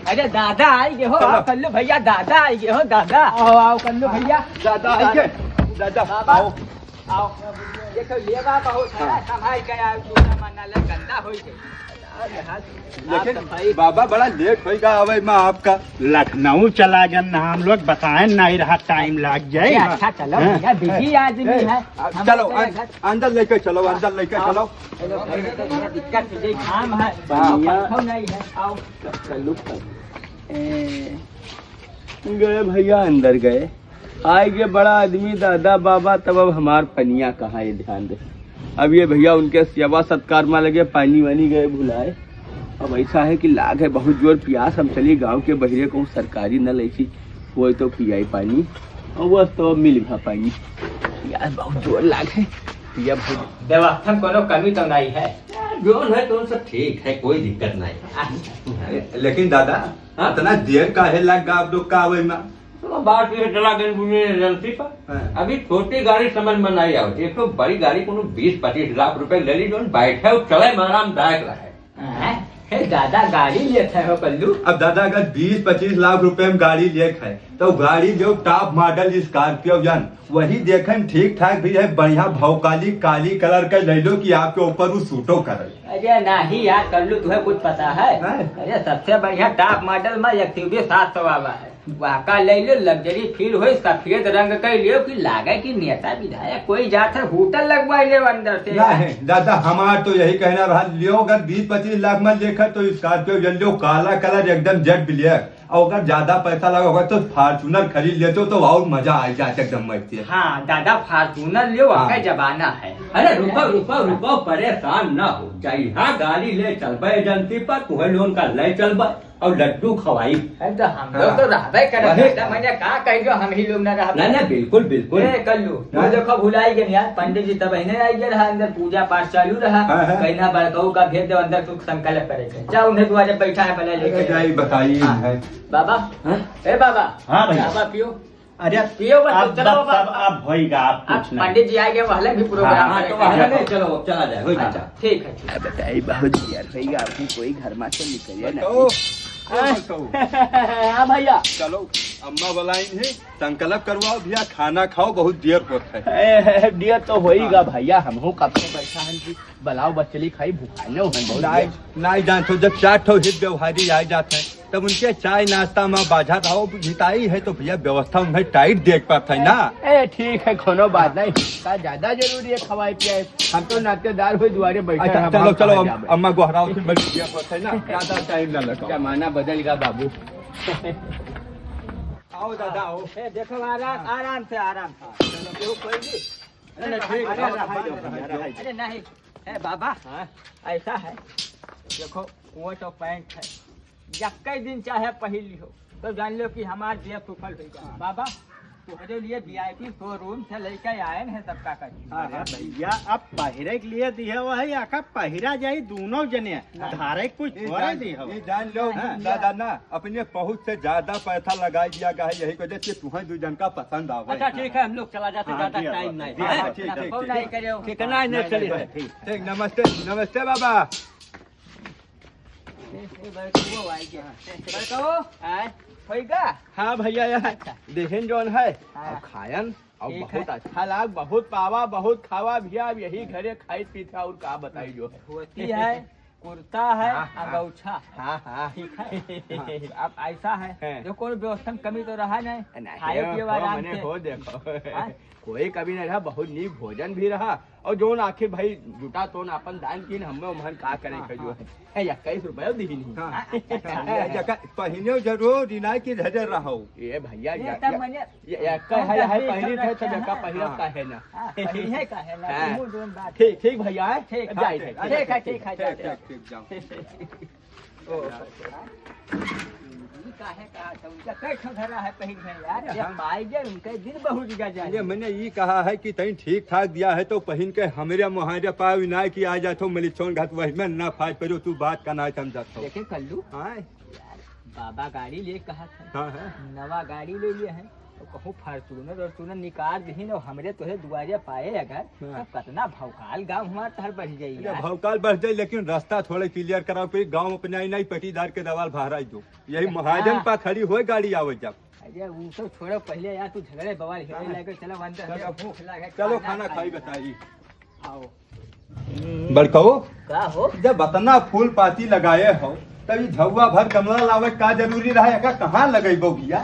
अरे दादा आई गए हो, आओ कल्लू भैया, दादा आई गए हो, दादा आओ आओ कल्लू भैया, दादा आई गए। दादा आओ आओ। देखो लेवा बहुत है, संभाल के आओ, दूसरा मनाला गंदा हो गई। लेकिन बाबा बड़ा लेट होगा अवे में आपका। लखनऊ चला जाना हम लोग बताए नहीं रहा, टाइम लग जाए। अच्छा चलो भैया, बिजी आदमी है। चलो अंदर लेके चलो, अंदर लेके चलो। दिक्कत मुझे काम है, नहीं है। आओ कल्लू गए भैया, अंदर गए, आए गए बड़ा आदमी दादा बाबा, तब अब हमार पनिया कहाँ है, ध्यान दे। अब ये भैया उनके सेवा सत्कार में लगे, पानी वानी गए भुलाए। अब ऐसा है कि लाग है बहुत जोर प्यास, हम चली गांव के बहरे को सरकारी नल ऐसी वो तो पियाई पानी, और बस तो मिल गया पानी। प्यास बहुत जोर लाग है, पिया व्यवस्था में कोनो कमी तो नहीं है, जो है तो सब ठीक है, कोई दिक्कत नहीं। लेकिन दादा इतना देर काहे लग गया आप लोग का आवे में? बात ये चला गई एजेंसी पर, अभी छोटी गाड़ी समझ में नहीं आवती, एक तो बड़ी गाड़ी को 20-25 लाख रुपए ले ली, जो बैठे और चले आरामदायक रहे। दादा गाड़ी लेते हो कल्लू? अब दादा अगर 20-25 लाख रुपए में गाड़ी ले है तो गाड़ी जो टॉप मॉडल स्कॉर्पियो जन वही देखन ठीक ठाक भी है, बढ़िया भौकाली काली कलर का ले लो कि आपके ऊपर वो सूटो करे। अरे नहीं यार कल्लू, तुम्हें कुछ पता है? अरे सबसे बढ़िया टॉप मॉडल में एक्टिवा 700 वाला है, वाका ले लो, लग्जरी फील हो, सफेद रंग का लियो कि लागे कि नेता विधायक कोई जाकर होटल लगवा ले अंदर से। नहीं दादा हमार तो यही कहना रहा, लियो अगर 20-25 लाख में लेखा तो स्कॉर्पियो ले लो, काला कलर एकदम जेट ब्लैक, और अगर ज्यादा पैसा लगा होगा तो फॉर्च्यूनर खरीद लेते तो और मजा आ जाता एकदम मस्ती। हाँ दादा फॉर्च्यूनर लियो, आपका जमाना है। अरे रुको परेशान ना हो जाइए, हाँ गाड़ी ले चल एजेंसी पर, तुम्हें लोन का ले चल और लड्डू खवाई। तो हम लोग तो रहबे करे, मैंने कहा कह जो हम ही लोग न रह। नहीं बिल्कुल बिल्कुल। कल्लू वो देखो भुलाई गए यार, पंडित जी तब नहीं आई गए रहा, अंदर पूजा पाठ चालू रहा, कहना बड़काऊ का भेज दो अंदर, तू संकल्प करे जाओ, उन्हें दुआरे बैठा है पहले लेके बताइए बाबा। ए बाबा, हाँ भैया, बाबा पियो। अरे पियो आप होएगा, आप कुछ नहीं। पंडित जी आएंगे वहले भी प्रोग्राम हाँ, तो वहाँ चलो चला जाए, हो अच्छा ठीक है। बताइए बहुत यार भैया, आपकी कोई घर में से निकलिए ना। हाँ भैया चलो अम्मा बुलाएंगे, संकल्प करवाओ भैया, खाना खाओ, बहुत देर होता है। डियर तो होएगा भैया, हम हो कब से बैठा हैं कि बलाओ बचली खाई भूखाने हो नहीं जानते, जब 4 ठो हित व्यवहारी आ जाते हैं तब उनके चाय नाश्ता में बाझा रहो, जिताई है तो भैया व्यवस्था उन्हें टाइट देख पाता है ना। ठीक है, कोनो बात नहीं, का ज्यादा जरूरी है खवाए पियाए, हम तो नातेदार हुए दुआरे बैठे हैं। चलो चलो अम्मा को हराओ फिर बड़ी है ना, ज्यादा टाइम ना लगा, जमाना बदल गया बाबू। आओ दादा आओ। देखो आराम से अरे नहीं है बाबा, ऐसा है देखो कोट और पैंट है, जब कई दिन चाहे पहली हो तो जान लो कि हमारे जेब सुफल हो बाबा। तुम्हारे लिए VIP शोरूम से लेकर आए हैं सबका कर। अरे भैया अब पहिरे के लिए दिया हुआ है, आका पहिरा जाई दोनों जने, धारे कुछ थोड़ा दिया हुआ। ये जान लो दादा ना, अपने पहुंच से ज्यादा पैसा लगा दिया गया है, यही वजह से तुम्हें 2 जन का पसंद आवे। अच्छा ठीक है, हम लोग चला जाते, ज्यादा टाइम नहीं। ठीक है ना, चलिए ठीक। नमस्ते नमस्ते बाबा। हाँ भैया यार देखें जौन है और खायन और बहुत अच्छा लाग, बहुत पावा बहुत खावा भैया, अब यही घरे खाई पीते और का बताई जो है होती है कुर्ता है अंगौछा। हाँ ठीक है। अब ऐसा है जो कोई व्यवस्था में कमी तो रहा नहीं, खाए पिए वाला मैंने हो देखो कोई कभी नहीं रहा, बहुत नीक भोजन भी रहा, और जो आखिर भाई जुटा तो अपन दान की हमें उमहन का करे जो है 21 रुपये दी नहीं पहने जरूर इनाय की नजर रहो। ये भैया पहली थे तो जगह पहला का है ना। ठीक भैया, ठीक है जाओ। ये मैंने ये कहा है कि तई ठीक ठाक दिया है तो पहन के हमारे मुहारे पाव विनाय की आ जातो मिलिचोन घात वही में ना फाज पड़ो, तू बात का ना समझा। लेकिन कल्लू हाँ बाबा गाड़ी ले कहा था, हाँ नवा गाड़ी ले लिए है, कहूँ फॉर्चूनर और तूने निकाल दी न हमरे तोहे दुआरे पाए अगर तो कितना भौकाल गाँव हमार तहर बढ़ जाई यार। भौकाल बढ़ जाए लेकिन रास्ता थोड़े क्लियर कराओ फिर गाँव अपने नहीं पटीदार के दवाल भाड़ा दो यही महाजन पा खड़ी हो गाड़ी आवे जब। अरे वो सब छोड़ो पहले यार तू झगड़े बवाल हेरे लगे चलो अंदर भूख लगे चलो खाना खाई बताई। आओ बड़काओ का हो जब अतना फूल पाती लगाए हो तब ये झौवा भर गमला लावे का जरूरी रहा का कहाँ लगेबो भैया।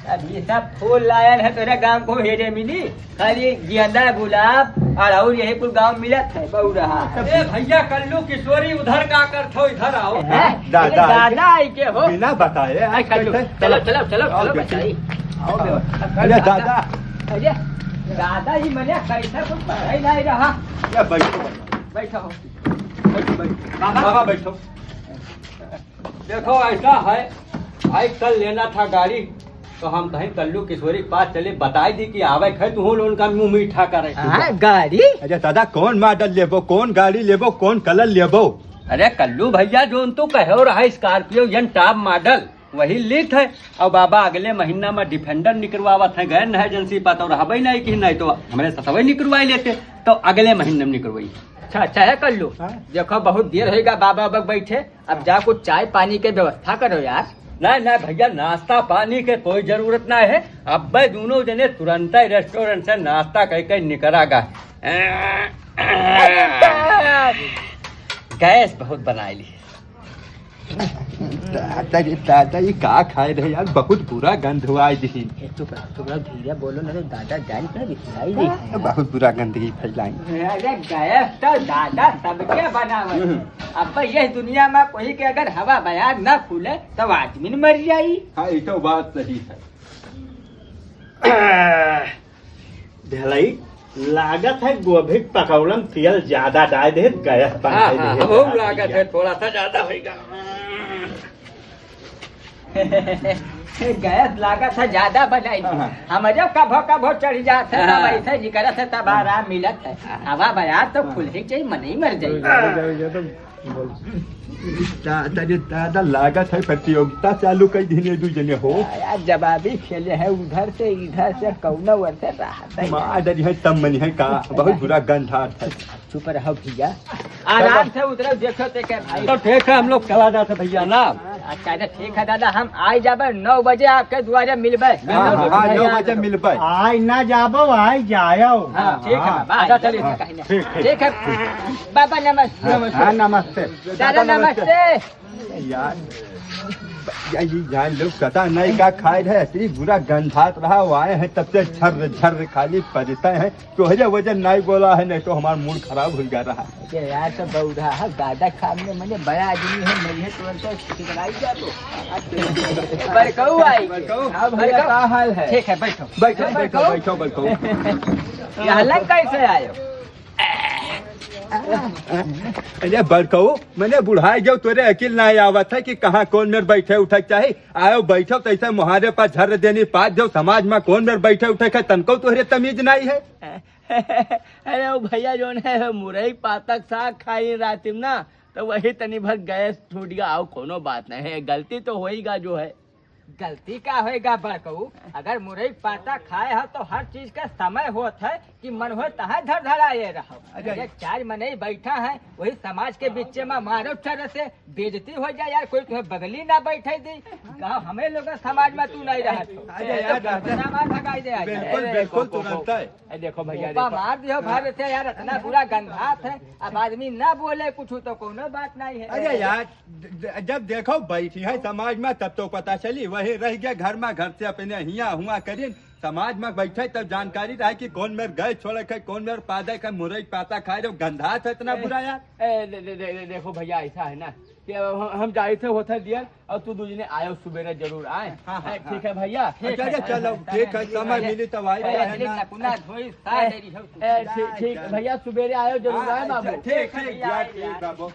अब ये सब फूल लायल है तेरे गांव को हेरे मिली खाली गेंदा गुलाब और यही कुल गांव मिलत है बहु रहा ए भैया कल्लू किशोरी उधर का करथो इधर आओ। दादा दादा आई के हो बिना बताए आई चलो चलो चलो चलो चलो बचाई आओ अरे दादा अरे दादा ही मने कैसा कुछ पढ़ाई नहीं रहा। बैठो बैठो बाबा बैठो। देखो ऐसा है भाई कल लेना था गाड़ी तो हम कहीं कल्लू किशोरी के पास चले बताई दी कि आवे है तू लोन का मुंह मीठा करे। गाड़ी अरे दादा कौन मॉडल लेबो कौन गाड़ी लेबो कौन कलर लेबो। अरे कल्लू भैया जो तू कहो रहा स्कॉर्पियो यन टॉप मॉडल वही लीथ है और बाबा अगले महीना में डिफेंडर निकलवावत है गए न एजेंसी पर तो रहबे नहीं कि नहीं तो हमारे ससवे निकलवाई लेते तो अगले महीने में निकलवाई। अच्छा अच्छा है कल्लू देखो बहुत देर होगा बाबा बग बैठे अब जा कुछ चाय पानी के व्यवस्था करो यार। नहीं नहीं भैया नाश्ता पानी के कोई जरूरत नहीं है अब भाई दोनों जने तुरंत ही रेस्टोरेंट से नाश्ता करके निकलेगा। गैस बहुत बनाई ली। दादा ये का खाए रहे यार बहुत बुरा गंध हुआ दी। चुप रहो धीरे बोलो ना तो दादा जान पर दिखाई दे बहुत बुरा गंदगी फैलाई। अरे गैस तो दादा सबके बनावत अब ये दुनिया में कोई के अगर हवा बयार न खुले तो आदमी न मर जाई। हाँ ये तो बात सही है। ढलाई लागत है गोभी पकौड़न तेल ज्यादा डाल दे गैस लागत है थोड़ा सा ज्यादा होगा। गैस लागत है ज्यादा बनाई हमारे कभो चढ़ जात है तब ऐसे जी करत है तब आराम मिलत है हवा बयार तो खुल ही चाहिए मन ही मर जाए। दादा लागत है प्रतियोगिता चालू कई दिन दू जने हो यार जवाबी खेले है उधर से इधर से कौन वर्षे राहत है माँ डरी है तब मनी है का बहुत बुरा गंध आता है। चुप रहो भैया आराम से उधर देखो ते के भाई तो ठीक है हम लोग चला जाते भैया ना। अच्छा ठीक है दादा हम आई जाबे 9 बजे आपके द्वारे मिलबे। 9 बजे मिलबे आई ना जाबो आई जायो। ठीक है बाबा चलिए ठीक है बाबा नमस्ते। नमस्ते दादा नमस्ते। यार ये जान लोग पता नहीं का खाए रहे ऐसी बुरा गंधात रहा वो आए हैं तब से झर झर खाली पड़ते हैं तो हजे वजह नहीं बोला है नहीं तो हमारा मूड खराब हो गया रहा। यार तो बौरा है दादा खाने मैंने बड़ा आदमी है नहीं तुरंत खिलाई जा तो बरकऊ आई क्या हाल है। ठीक है बैठो बैठो बैठो बैठो बैठो। यहाँ लग कैसे आयो। अरे बड़कऊ मैंने बुढ़ाई जो तोरे अकिल नहीं आवत है कि कहाँ कौन मेरे बैठे उठे चाहे आयो बैठो तो ऐसे मुहारे पर झर देनी पात जो समाज में कौन मेरे बैठे उठे है तनको तोहरे तमीज नहीं है। अरे वो भैया जो है मुरई पातक साग खाई रात में ना तो वही तनी भर गैस छूट गया आओ कोनो बात नहीं है गलती तो होएगा जो है। गलती का होएगा बड़कऊ अगर मुरई पाता खाए हो तो हर चीज का समय होता है कि मन हो तहा धर धराए रहो। अरे 4 मने बैठा है वही समाज के बीच में मारो तरह से बेइज्जती हो जाए यार कोई तुम्हें बगली ना बैठे दी गाँव हमें लोग समाज में तू नहीं रहा भगाई दे। बिल्कुल बिल्कुल तुरंत है। देखो भैया मार दियो भर से यार इतना बुरा गंधात है अब आदमी ना बोले कुछ तो कोनो बात नहीं है। अरे यार जब देखो बैठी है समाज में तब तो पता चली वही रह गया घर में घर से अपने हिया हुआ करीन समाज में बैठे तब जानकारी रहे कि कौन मेरे गए छोड़े है कौन मेरे पादे का मुरई पाता खाए रहे गंधा था इतना बुरा यार। देखो भैया ऐसा है ना कि हम जाए थे होता दिया और तू दूसरे आयो सुबह जरूर आए। ठीक है भैया चलो ठीक है समय मिली तब आई ठीक भैया सुबेरे आयो जरूर आए बाबू। ठीक है बाबू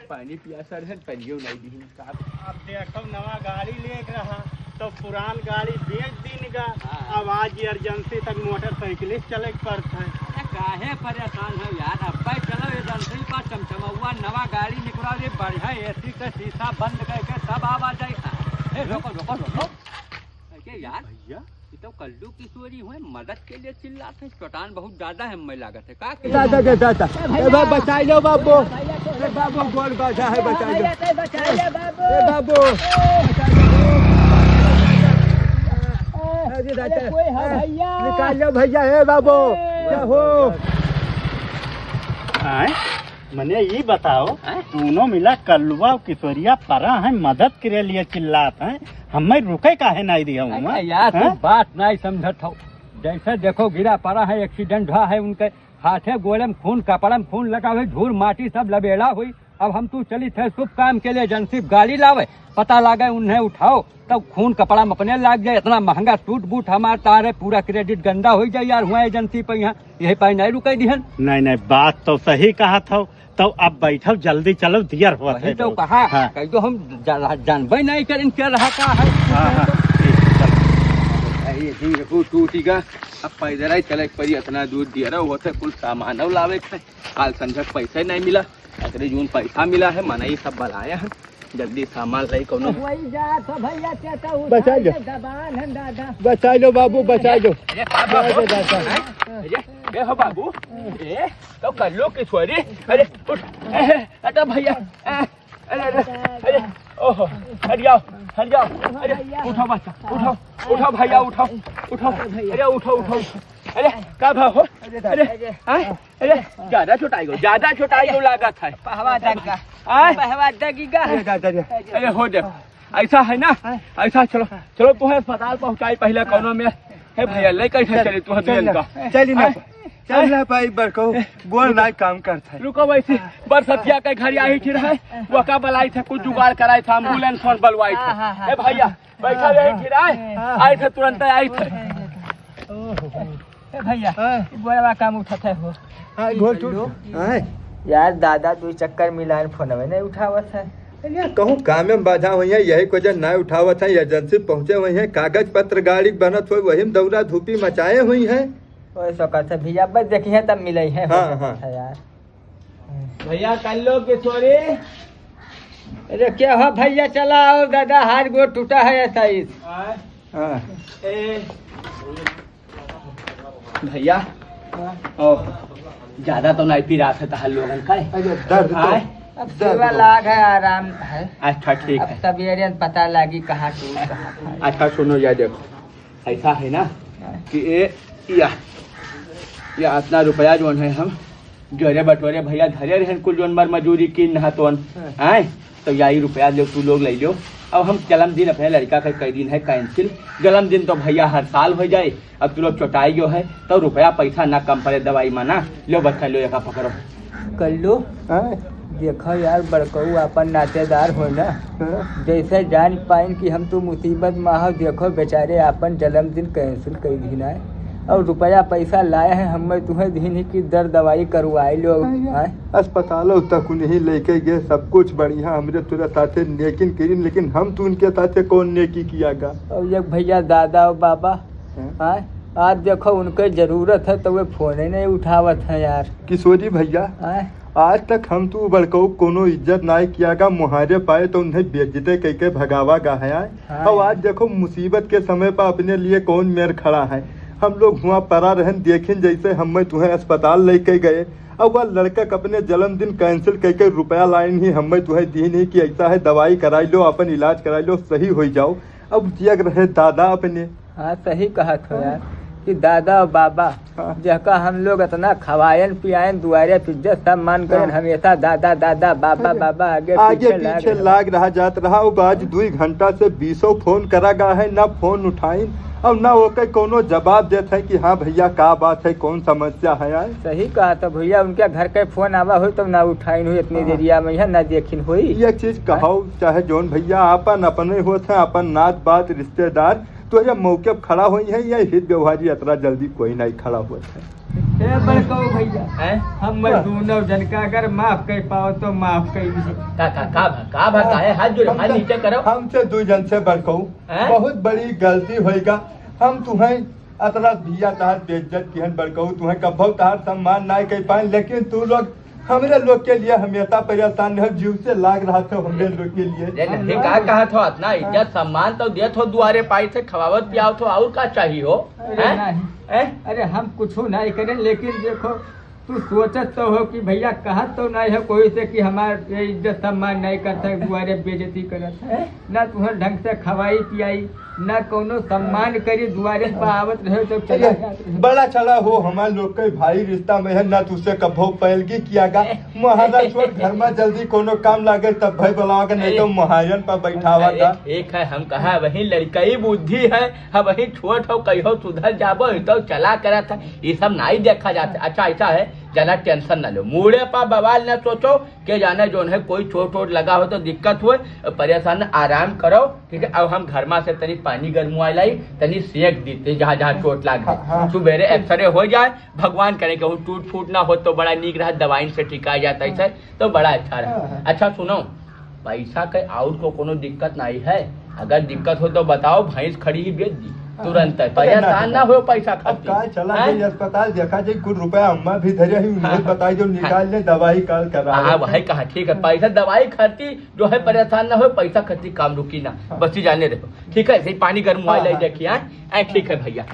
पानी पिया सर है पनियो नहीं दी साहब। अब देखो नवा गाड़ी ले रहा तो पुरान गाड़ी बेच दिन का अब आज इमरजेंसी तक मोटरसाइकिल चले पड़ता है। काहे परेशान हो यार? अब भाई चलो एजेंसी पर चमचमौआ नवा गाड़ी निकला रे बढ़िया एसी का शीशा बंद करके सब आवाज आई। ए रोको रोको रोको अरे यार भैया ये तो कल्लू किशोरी हुए मदद के लिए चिल्लाते हैं। चट्टान बहुत ज्यादा है हमें लागत है का दादा बचाई लो बाबू, बाबू गोल बाजा है, बचाई लो बाबू, निकाल लो भैया। हे बाबू क्या हो? मने ये बताओ, दोनों मिला कल्लुआ और किशोरिया परा है मदद के लिए चिल्लात हैं, हमें रुके काहे नहीं दिया हूँ? अरे यार तू बात नहीं समझत हो। जैसे देखो गिरा पड़ा है, एक्सीडेंट हुआ है, उनके हाथे गोले में खून, कपड़ा में खून लगा हुई, धूल माटी सब लबेड़ा हुई। अब हम तू चली थे शुभ काम के लिए एजेंसी गाड़ी लावे, पता लगा उन्हें उठाओ तब खून कपड़ा में अपने लग जाए। इतना महंगा टूट बूट हमारे तारे पूरा क्रेडिट गंदा हो जाए यार। हुआ एजेंसी पे यहाँ यही पाई नहीं रुके दिहन। नहीं बात तो सही कहा था, तो अब बैठो जल्दी चलो दियर हुआ वही तो कहा कहीं तो हम जानबे नहीं करें क्या रहा का है। टूटीगा अब पैदल ही चले पड़ी, इतना दूर दिया होते कुल सामान लावे थे। काल संझक पैसे नहीं मिला, अगले जून पैसा मिला है, मना ये सब बनाया है जल्दी सामान लाई कोनो। बचा लो बचा लो बाबू, बचा लो। ए हो बाबू, ए तो कल्लू किशोरी, अरे उठ, अरे भैया, अरे ओहो हट जाओ अरे उठो बच्चा, उठो भैया, उठो अरे उठो अरे का भाव हो? अरे ज्यादा छोटाई गो लागत है। अरे हो दे ऐसा है ना, ऐसा चलो तुम्हें अस्पताल पहुँचाई पहले कोनो में। हे भैया ले कैसे चले तुम्हें? चल ना भाई बरको गोल ना काम करता है। रुको वैसे बरसतिया के घर आई थी रहे, वो का बलाई थे, कुछ जुगाड़ कराई था, एम्बुलेंस फोन बलवाई थे। ए भैया बैठा रही थी आए थे, तुरंत आई थे भैया। बड़ा काम उठाते हो यार? दादा तू चक्कर मिला फोन में नहीं उठावत है। कहूँ काम में बाधा हुई है, यही को जब ना उठावत है, एजेंसी पहुँचे हुई है, कागज पत्र गाड़ी बनत हुई, वही दौरा धूपी मचाए हुई है। कैसे भैया बस देखी है तब मिले है। हाँ यार भैया कल्लो किशोरी, अरे क्या हो भैया? चला आओ दादा, हाथ गोड़ टूटा है ऐसा ही। भैया ओ ज्यादा तो नहीं पी रहा था लोगन का, अब सेवा लाग है, आराम है। अच्छा ठीक है, तबियत पता लगी कहाँ टूट कहाँ। अच्छा सुनो यार, देखो ऐसा है ना कि या इतना रुपया जो है हम जोरे बटोरे भैया धरे रहे कुल जोन मर मजूरी की नहा तो आए, तो यही रुपया लो तू लोग ले लो। अब हम जन्मदिन अपने लड़का का कई दिन है कैंसिल, जन्मदिन तो भैया हर साल हो जाए, अब तू लोग चौटाई जो है तो रुपया पैसा ना कम पड़े, दवाई माना लो बच्चा लो, एक पकड़ो। कल्लू देखो यार, बड़कऊ अपन नातेदार हो ना, जैसे जान पाइन कि हम तो मुसीबत में हो, देखो बेचारे अपन जन्मदिन कैंसिल कर दीना है और रुपया पैसा लाए हैं, हमें तुम्हें दिन की दर दवाई करवाई लो। अस्पतालों तक उन्हें लेके गए, सब कुछ बढ़िया हमरे तुरंत साथे नेकिन करी, लेकिन हम तो उनके साथे कौन नेकी कियागा? और ये भैया दादा और बाबा आज देखो उनके जरूरत है तो वे फोन ही नहीं उठावत है यार। किशोरी भैया आज तक हम तो बड़कऊ कोनो इज्जत नहीं कियागा, मुहारे पाए तो उन्हें बेइज्जते कह के भगावा गा है। और आज देखो मुसीबत के समय पर अपने लिए कौन मेर खड़ा है। हम लोग हुआ परा रहन देखें, जैसे हम तुम्हें अस्पताल लेके गए और वह लड़का अपने जन्मदिन कैंसिल करके रुपया लाइन ही हमें तुम्हें दी नहीं कि ऐसा है दवाई कराई लो, अपन इलाज कराई लो, सही हो जाओ। अब जग रहे दादा अपने। हाँ सही कहा था यार कि दादा और बाबा जहाँ हम लोग इतना खवायन पियायन दुआरे पिज्जा सब मान कर हमेशा दादा दादा बाबा बाबा आगे पीछे लाग रहा जात रहा। आज 2 घंटा से 20 फोन करा गा है, ना फोन उठाई और ना ओके कोनो जवाब देते है कि हाँ भैया का बात है, कौन समस्या है यार। सही कहा था भैया, उनके घर के फोन आवा हुई तो ना उठाइन हुई इतनी देरिया में, ना देखिन हुई। ये चीज कहो चाहे जोन भैया अपन अपने होते हैं, अपन नात बात रिश्तेदार, तो ये मौके पर खड़ा हुई है, या हित व्यवहारी इतना जल्दी कोई नहीं खड़ा हुआ है। भैया हम दोनों जन का अगर माफ कर पाओ तो माफ कर हमसे 2 जन से बड़कऊ बहुत बड़ी गलती होएगा। हम तुम्हें अतरा भैया तहार बेइज्जत किहन बड़कऊ तुम्हें कभो तहार सम्मान ना कर पाए, लेकिन तू लोग हमरे लोग के लिए हमेशा परेशान है, जीव से लाग रहा था हमरे लोग के लिए। ये नहीं का कहा था इतना इज्जत सम्मान तो देत हो, दुआरे पाई से खवावत पियाव तो और का चाहिए हो? अरे नहीं, अरे हम कुछ नहीं करें, लेकिन देखो तू सोचत तो हो कि भैया कहत तो नहीं है कोई से कि हमारे इज्जत सम्मान नहीं करता है, दुआरे बेइज्जती करत है ना, तुम्हें ढंग से खवाई पियाई ना कोनो सम्मान करी, दुआरे पर आवत रहे तो चला जात रहे। बड़ा चला हो हमारे लोग के भाई रिश्ता में है ना, तुझसे कभो पैलगी किया गा महाराज छोड़ घर में जल्दी कोनो काम लागे तब भाई बुलावा के, नहीं तो महाजन पर बैठावा गा। एक है हम कहा वही लड़कई बुद्धि है, हम वही छोट हो कहो सुधर जाबो तो चला करा था, ये सब नहीं देखा जाता। अच्छा ऐसा है जना टेंशन न लो, मुड़े पर बवाल न सोचो के जाने जो है कोई चोट वोट लगा हो तो दिक्कत हो, परेशान आराम करो, ठीक है। अब हम घर में से तनी पानी गर्मवा लाई, तनी सेक देते जहाँ जहाँ चोट लागे, सुबेरे एक्सरे हो जाए, भगवान करे कहूँ टूट फूट ना हो तो बड़ा नीक रहा, दवाई से टिका जाता है तो बड़ा अच्छा रहा। अच्छा सुनो, पैसा के आउट को कोनो दिक्कत नहीं है, अगर दिक्कत हो तो बताओ, भैंस खड़ी ही बेच दी तुरंत, परेशान ना हो पैसा खातिर। अब चला गई अस्पताल देखा जाए, कुछ रुपया अम्मा भी धरे ही उन्हें बताई जो निकाल ले दवाई काल करा। हाँ वही कहा, ठीक है पैसा दवाई खाती जो है परेशान ना हो, पैसा खाती काम रुकी ना, बच्ची जाने देखो, ठीक है। पानी गर्म हुआ देखिए, ठीक है भैया।